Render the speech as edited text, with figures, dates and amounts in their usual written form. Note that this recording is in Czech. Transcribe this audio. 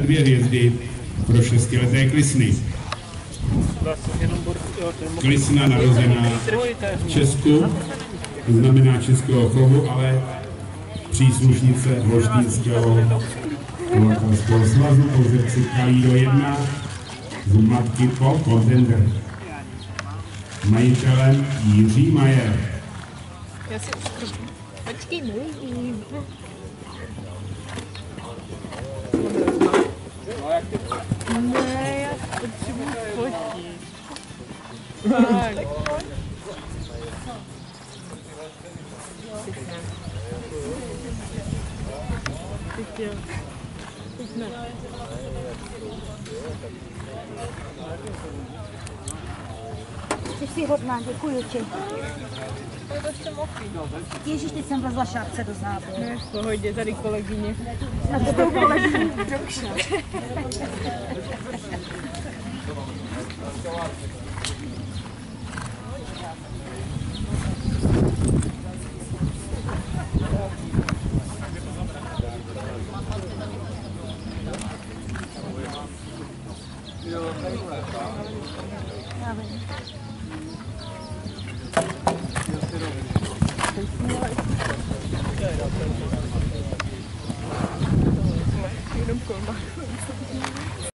2 hvězdy pro 6leté klisny. Klisna narozená v Česku, to znamená českého chovu, ale příslušnice Holštýnského chovatelského svazu, pozemci Kalido 1 z matky po Contender. Majitelem Jiří Majer. Já si počkej, nevím. Ne, já potřebuji fotit. Tak. Teď jo. Teď ne. Jsi si hodná, děkuji ti. Je to ještě mokrý. Ježíš, teď jsem vezla šárce do záběru. Ne, v pohodě, tady kolegyně. A to tou kolegyní. Já vím.